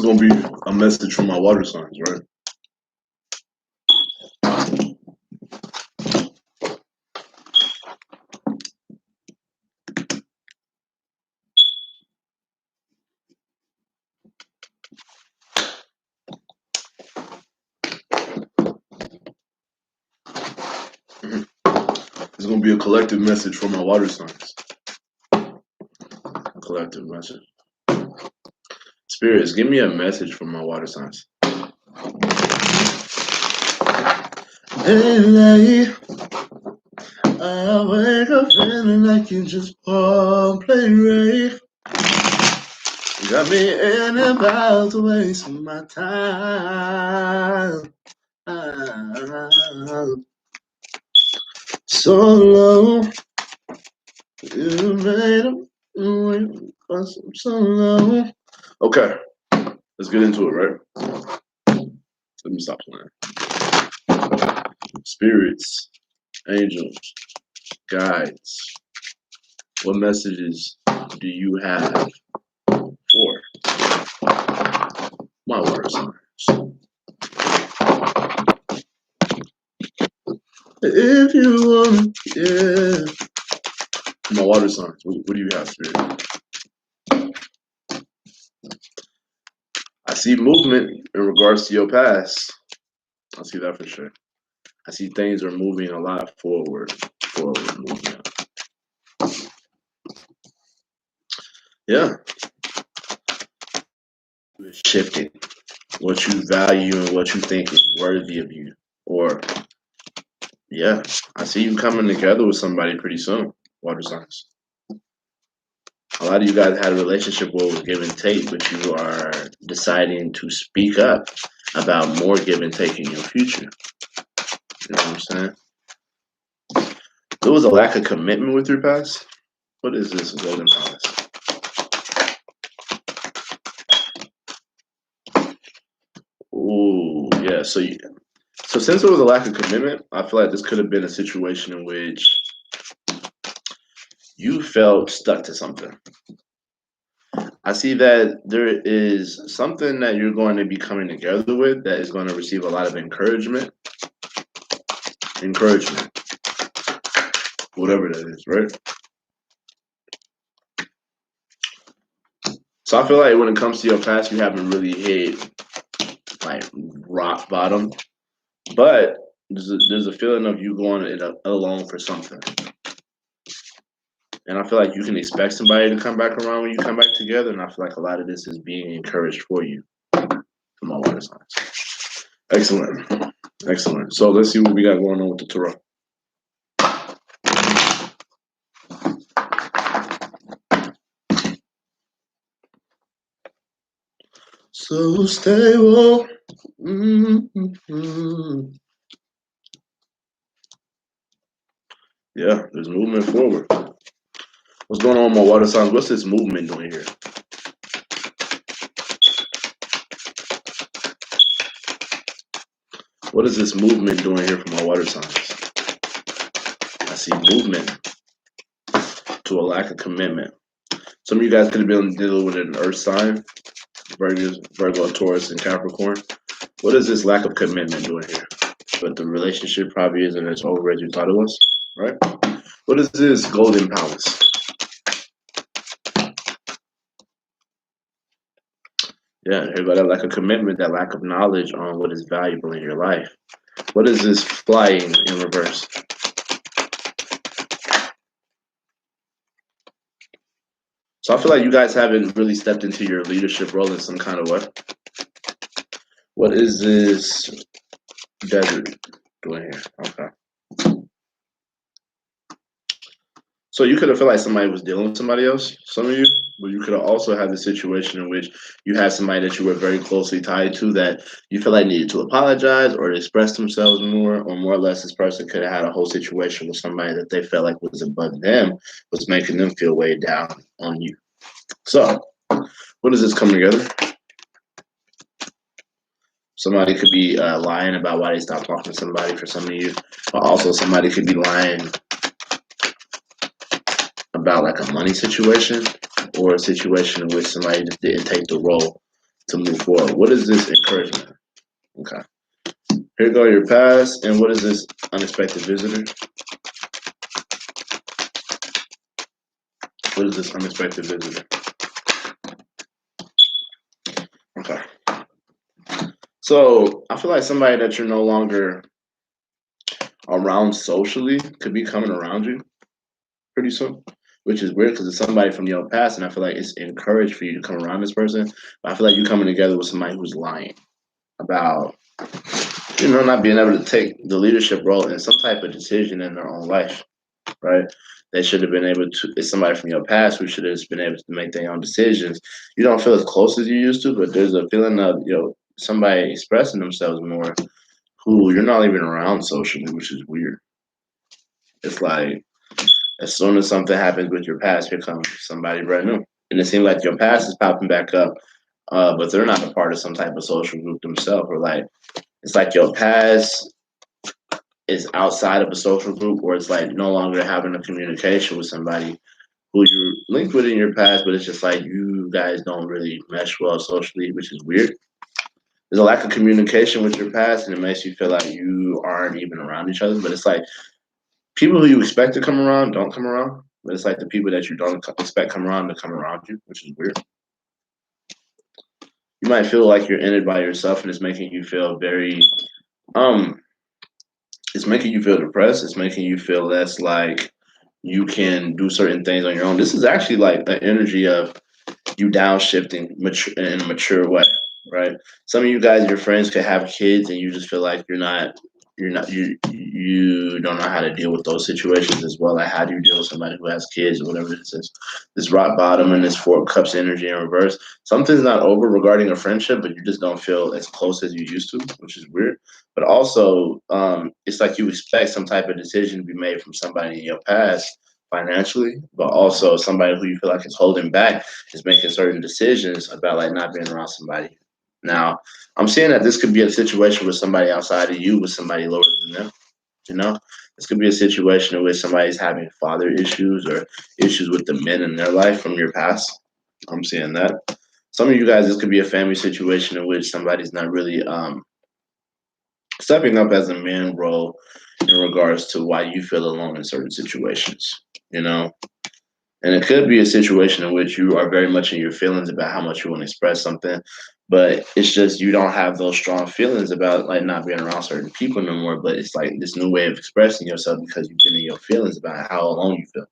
gonna be a message from my water signs, right? It's gonna be a collective message from my water signs. A collective message. Spirits, give me a message from my water signs. Hey, I wake up feeling like you just play Ray. You got me in about to waste my time. So low, you made it so low. Okay, let's get into it, right? Let me stop playing. Spirits, angels, guides, what messages do you have for my water signs? If you want, yeah. My water signs, what do you have, Spirit? I see movement in regards to your past. I see that for sure. I see things are moving a lot forward movement. Yeah. It's shifting. What you value and what you think is worthy of you. Or, yeah, I see you coming together with somebody pretty soon, water signs. A lot of you guys had a relationship where it was give and take, but you are deciding to speak up about more give and take in your future. You know what I'm saying? There was a lack of commitment with your past. What is this Golden Palace? Ooh, yeah. So since there was a lack of commitment, I feel like this could have been a situation in which you felt stuck to something. I see that there is something that you're going to be coming together with that is going to receive a lot of encouragement. Encouragement. Whatever that is, right? So I feel like when it comes to your past, you haven't really hit like rock bottom. But there's a feeling of you going it alone for something. And I feel like you can expect somebody to come back around when you come back together. And I feel like a lot of this is being encouraged for you from my water signs. Excellent. Excellent. So let's see what we got going on with the tarot. So stable. Mm-hmm. Yeah, there's movement forward. What's going on with my water signs? What's this movement doing here? What is this movement doing here for my water signs? I see movement to a lack of commitment. Some of you guys could have been dealing with an earth sign, Virgo, Taurus, and Capricorn. What is this lack of commitment doing here? But the relationship probably isn't as over as you thought it was, right? What is this Golden Palace? Yeah, here got that lack of commitment, that lack of knowledge on what is valuable in your life. What is this flying in reverse? So I feel like you guys haven't really stepped into your leadership role in some kind of way. What is this desert doing here? Okay. So you could have felt like somebody was dealing with somebody else, some of you, but you could have also had the situation in which you had somebody that you were very closely tied to that you feel like needed to apologize or express themselves more, or more or less this person could have had a whole situation with somebody that they felt like was above them, was making them feel weighed down on you. So, what does this come together? Somebody could be lying about why they stopped talking to somebody for some of you, but also somebody could be lying about like a money situation or a situation in which somebody just didn't take the role to move forward? What is this encouragement? Okay. Here go your past, and what is this unexpected visitor? What is this unexpected visitor? Okay. So I feel like somebody that you're no longer around socially could be coming around you pretty soon, which is weird because it's somebody from your past, and I feel like it's encouraged for you to come around this person. But I feel like you coming together with somebody who's lying about, not being able to take the leadership role in some type of decision in their own life, right? They should have been able to. It's somebody from your past who should have been able to make their own decisions. You don't feel as close as you used to, but there's a feeling of somebody expressing themselves more who you're not even around socially, which is weird. It's like as soon as something happens with your past, here comes somebody brand new. And it seems like your past is popping back up, but they're not a part of some type of social group themselves. Or like, it's like your past is outside of a social group, or it's like no longer having a communication with somebody who you're linked with in your past, but it's just like you guys don't really mesh well socially, which is weird. There's a lack of communication with your past, and it makes you feel like you aren't even around each other. But it's like people who you expect to come around don't come around. But it's like the people that you don't expect come around to come around you, which is weird. You might feel like you're in it by yourself, and it's making you feel very um. It's making you feel depressed. It's making you feel less like you can do certain things on your own. This is actually like an energy of you downshifting in a mature way, right? Some of you guys, your friends could have kids, and you just feel like you don't know how to deal with those situations as well. Like, how do you deal with somebody who has kids or whatever this is? This rock bottom and this four of cups energy in reverse. Something's not over regarding a friendship, but you just don't feel as close as you used to, which is weird. But also, it's like you expect some type of decision to be made from somebody in your past financially, but also somebody who you feel like is holding back is making certain decisions about like not being around somebody. Now, I'm saying that this could be a situation with somebody outside of you, with somebody lower than them. You know, this could be a situation in which somebody's having father issues or issues with the men in their life from your past. I'm seeing that. Some of you guys, this could be a family situation in which somebody's not really stepping up as a man role in regards to why you feel alone in certain situations. You know, and it could be a situation in which you are very much in your feelings about how much you want to express something, but it's just you don't have those strong feelings about like not being around certain people no more. But it's like this new way of expressing yourself because you've been in your feelings about how alone you feel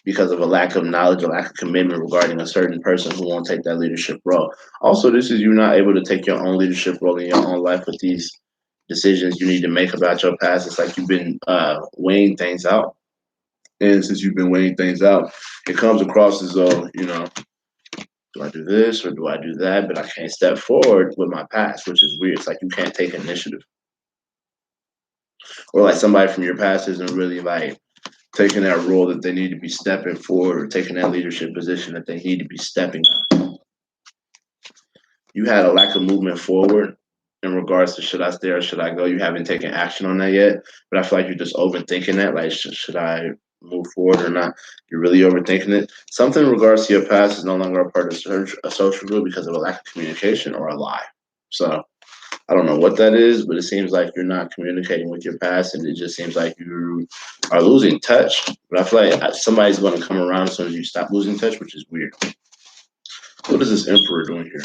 because of a lack of knowledge, a lack of commitment regarding a certain person who won't take that leadership role. Also, this is you not able to take your own leadership role in your own life with these decisions you need to make about your past. It's like you've been weighing things out. And since you've been weighing things out, it comes across as though, do I do this or do I do that? But I can't step forward with my past, which is weird. It's like you can't take initiative. Or like somebody from your past isn't really like taking that role that they need to be stepping forward or taking that leadership position that they need to be stepping up. You had a lack of movement forward in regards to should I stay or should I go? You haven't taken action on that yet, but I feel like you're just overthinking that. Like, should I move forward or not? You're really overthinking it. Something in regards to your past is no longer a part of a social group because of a lack of communication or a lie. So I don't know what that is, but it seems like you're not communicating with your past, and it just seems like you are losing touch. But I feel like somebody's going to come around as soon as you stop losing touch, which is weird. What is this emperor doing here?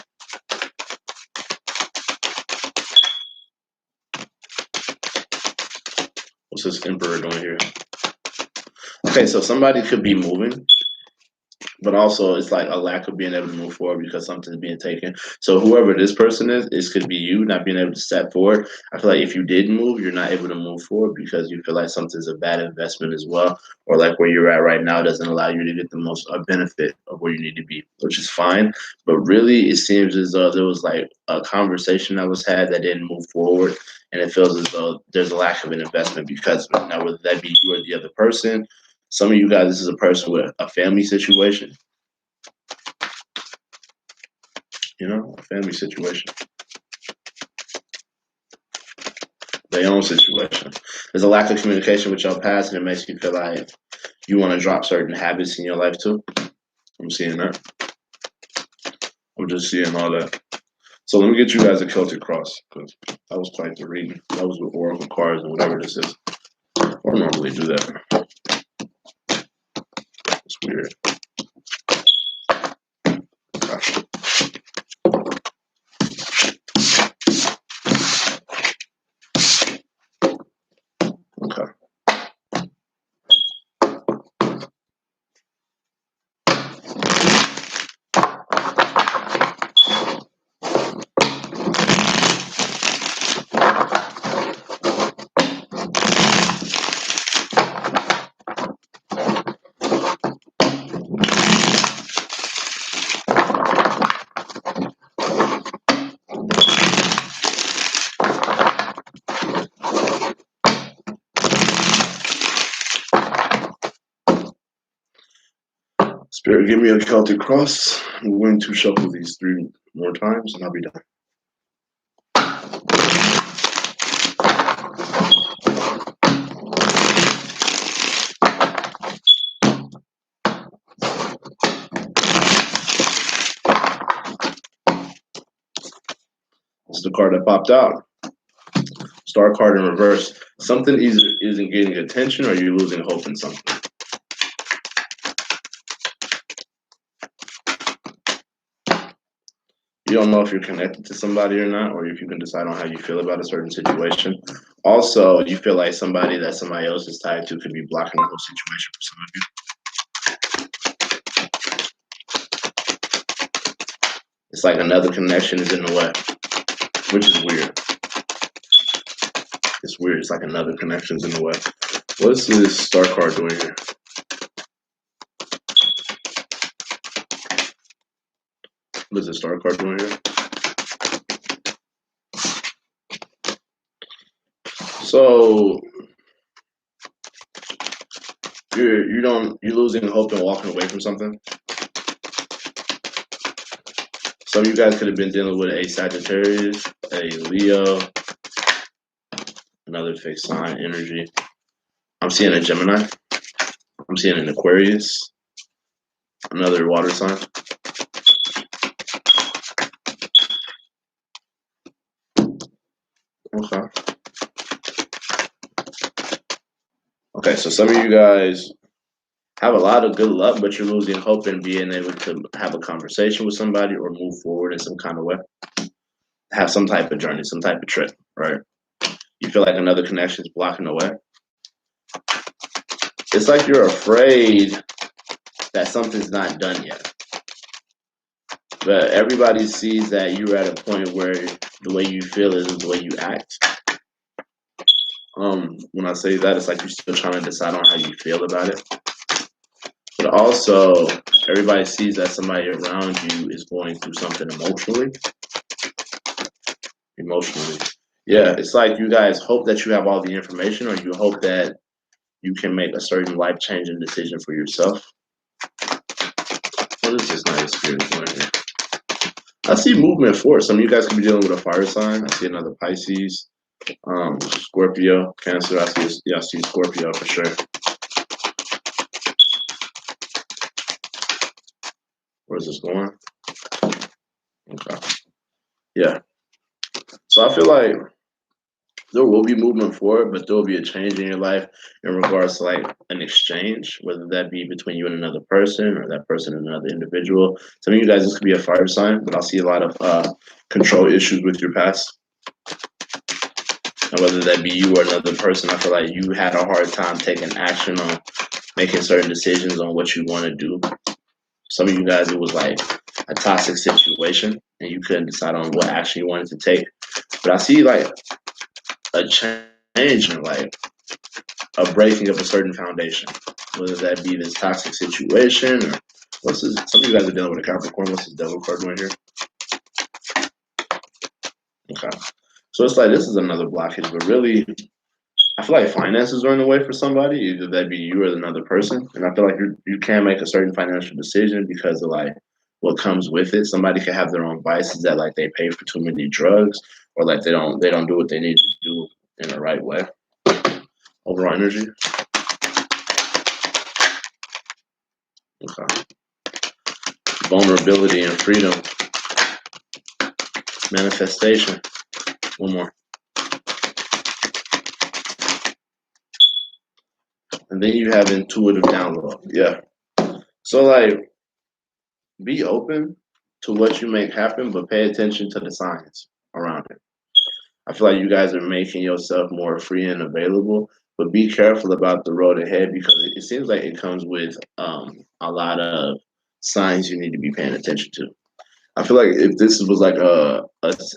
What's this emperor doing here? Okay, so somebody could be moving, but also it's like a lack of being able to move forward because something's being taken. So whoever this person is, this could be you not being able to step forward. I feel like if you did move, you're not able to move forward because you feel like something's a bad investment as well, or like where you're at right now doesn't allow you to get the most benefit of where you need to be, which is fine. But really, it seems as though there was like a conversation that was had that didn't move forward, and it feels as though there's a lack of an investment because of it. Now, whether that be you or the other person, some of you guys, this is a person with a family situation, a family situation, their own situation. There's a lack of communication with your past, and it makes you feel like you want to drop certain habits in your life too. I'm seeing that. I'm just seeing all that. So let me get you guys a Celtic cross because that was quite the reading. That was with Oracle cards and whatever this is. I don't normally do that. It's weird. Okay. Okay. Spirit, give me a Celtic cross. I'm going to shuffle these 3 more times and I'll be done. It's the card that popped out. Star card in reverse. Something either isn't getting attention or you're losing hope in something. You don't know if you're connected to somebody or not, or if you can decide on how you feel about a certain situation. Also, you feel like somebody that somebody else is tied to could be blocking the whole situation for some of you. It's like another connection is in the way, which is weird. It's weird. It's like another connection's in the way. What's this star card doing here? What is this star card doing here? So you're losing hope and walking away from something. Some of you guys could have been dealing with a Sagittarius, a Leo, another fixed sign energy. I'm seeing a Gemini. I'm seeing an Aquarius, another water sign. Okay. Okay, so some of you guys have a lot of good luck, but you're losing hope in being able to have a conversation with somebody or move forward in some kind of way. Have some type of journey, some type of trip, right? You feel like another connection is blocking the way. It's like you're afraid that something's not done yet. But everybody sees that you're at a point where the way you feel is the way you act. When I say that, it's like you're still trying to decide on how you feel about it. But also, everybody sees that somebody around you is going through something emotionally. Yeah, it's like you guys hope that you have all the information, or you hope that you can make a certain life-changing decision for yourself. What is this Knight of Spirits doing here? I see movement forward. Some of you guys could be dealing with a fire sign. I see another Pisces, Scorpio, Cancer. I see Scorpio for sure. Where's this going? Okay. Yeah. So I feel like there will be movement forward, but there will be a change in your life in regards to like an exchange, whether that be between you and another person or that person and another individual. Some of you guys, this could be a fire sign, but I'll see a lot of control issues with your past. And whether that be you or another person, I feel like you had a hard time taking action on making certain decisions on what you want to do. Some of you guys, it was like a toxic situation and you couldn't decide on what action you wanted to take. But I see like a change in like a breaking of a certain foundation, whether that be this toxic situation or what's this? Some of you guys are dealing with a Capricorn. What's this devil card doing here? Okay. So it's like this is another blockage, but really, I feel like finances are in the way for somebody, either that be you or another person. And I feel like you can't make a certain financial decision because of like what comes with it. Somebody could have their own vices that like they pay for too many drugs or like they don't do what they need to do in the right way. Overall energy. Okay. Vulnerability and freedom. Manifestation. One more. And then you have intuitive download. Yeah. So like be open to what you make happen, but pay attention to the signs around it. I feel like you guys are making yourself more free and available, but be careful about the road ahead because it seems like it comes with a lot of signs you need to be paying attention to. I feel like if this was like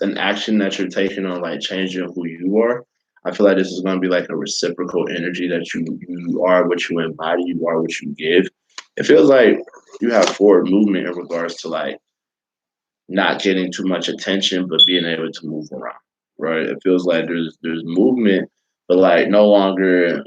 an action that you're taking on like changing who you are, I feel like this is going to be like a reciprocal energy that you are what you embody, you are what you give. It feels like you have forward movement in regards to like not getting too much attention, but being able to move around. Right? It feels like there's movement, but like no longer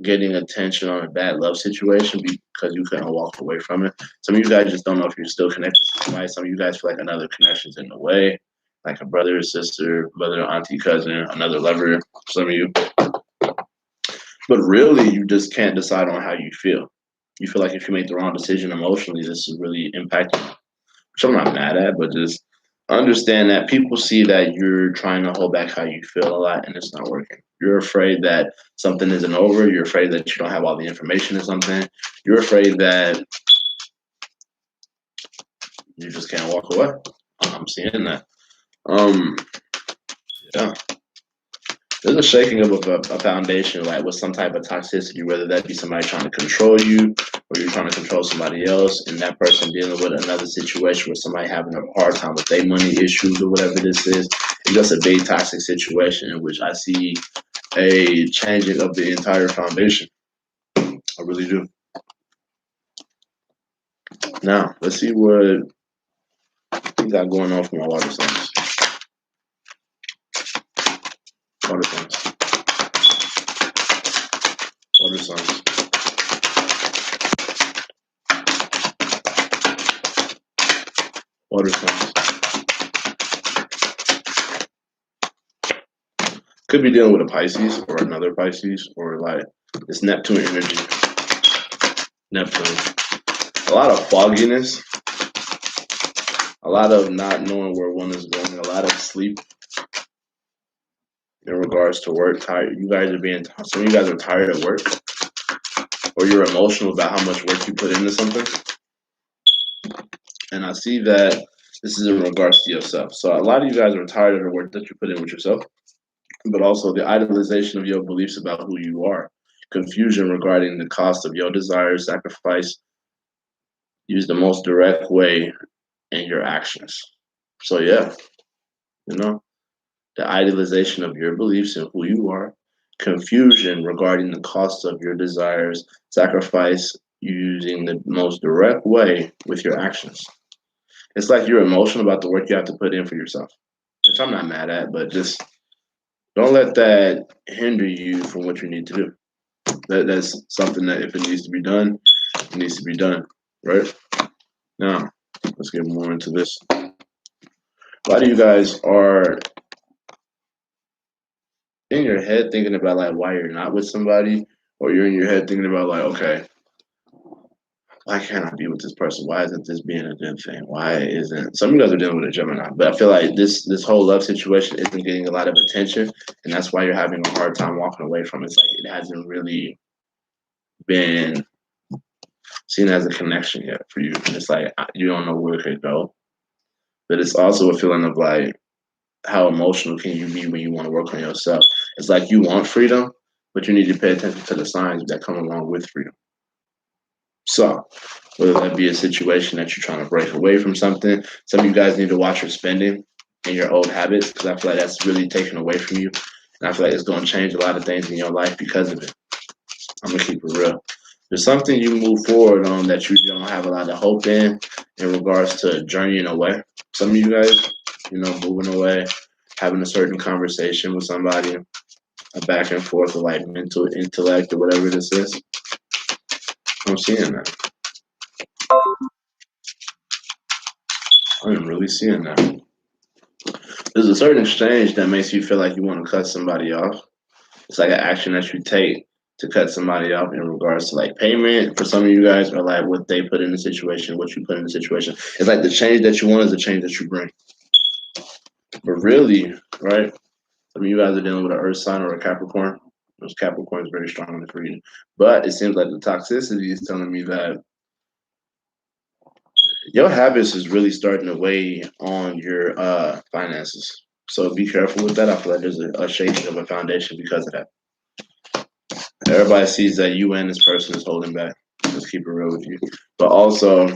getting attention on a bad love situation because you couldn't walk away from it. Some of you guys just don't know if you're still connected to somebody. Some of you guys feel like another connection's in the way, like a brother or sister, brother, auntie, cousin, another lover. Some of you, but really, you just can't decide on how you feel. You feel like if you make the wrong decision emotionally, this is really impacting you, which I'm not mad at, but just understand that people see that you're trying to hold back how you feel a lot and it's not working. You're afraid that something isn't over. You're afraid that you don't have all the information or something. You're afraid that you just can't walk away. I'm seeing that. Yeah. There's a shaking of a foundation, like with some type of toxicity, whether that be somebody trying to control you or you're trying to control somebody else, and that person dealing with another situation with somebody having a hard time with their money issues or whatever this is. It's just a big toxic situation in which I see a changing of the entire foundation. I really do. Now, let's see what we got going on for my water signs. Water signs. Water signs. Water signs. Could be dealing with a Pisces or another Pisces or like it's Neptune energy. Neptune. A lot of fogginess. A lot of not knowing where one is going. A lot of sleep in regards to work. Tired. You guys are being. Some of you guys are tired at work, or you're emotional about how much work you put into something. And I see that this is in regards to yourself. So a lot of you guys are tired of the work that you put in with yourself, but also the idolization of your beliefs about who you are, confusion regarding the cost of your desires, sacrifice, use the most direct way in your actions. So yeah, you know, the idolization of your beliefs and who you are, confusion regarding the cost of your desires, sacrifice using the most direct way with your actions. It's like you're emotional about the work you have to put in for yourself, which I'm not mad at, but just don't let that hinder you from what you need to do. That's something that if it needs to be done, it needs to be done, right? Now, let's get more into this. A lot of you guys are in your head thinking about like why you're not with somebody, or you're in your head thinking about like, okay, why can't I be with this person? Why isn't this being a good thing? Why isn't some of you guys are dealing with a Gemini? But I feel like this whole love situation isn't getting a lot of attention, and that's why you're having a hard time walking away from it. It's like it hasn't really been seen as a connection yet for you. And it's like you don't know where it could go. But it's also a feeling of like how emotional can you be when you want to work on yourself? It's like you want freedom, but you need to pay attention to the signs that come along with freedom. So, whether that be a situation that you're trying to break away from something, some of you guys need to watch your spending and your old habits because I feel like that's really taken away from you. And I feel like it's going to change a lot of things in your life because of it. I'm going to keep it real. There's something you move forward on that you don't have a lot of hope in regards to journeying away. Some of you guys, moving away, having a certain conversation with somebody, a back and forth of like mental intellect or whatever this is. I'm seeing that. I am really seeing that. There's a certain exchange that makes you feel like you want to cut somebody off. It's like an action that you take to cut somebody off in regards to like payment for some of you guys, or like what they put in the situation, what you put in the situation. It's like the change that you want is the change that you bring. But really, right? Some of you guys are dealing with an Earth sign or a Capricorn. Those Capricorn is very strong in this reading. But it seems like the toxicity is telling me that your habits is really starting to weigh on your finances. So be careful with that. I feel like there's a shaking of a foundation because of that. Everybody sees that you and this person is holding back. Just keep it real with you. But also,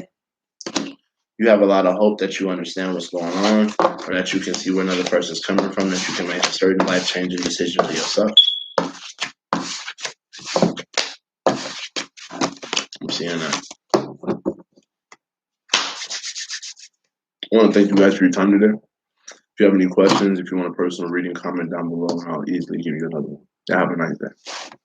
you have a lot of hope that you understand what's going on, or that you can see where another person's coming from, that you can make a certain life changing decision for yourself. I'm seeing that. I want to thank you guys for your time today. If you have any questions, if you want a personal reading, comment down below, and I'll easily give you another one. Have a nice day.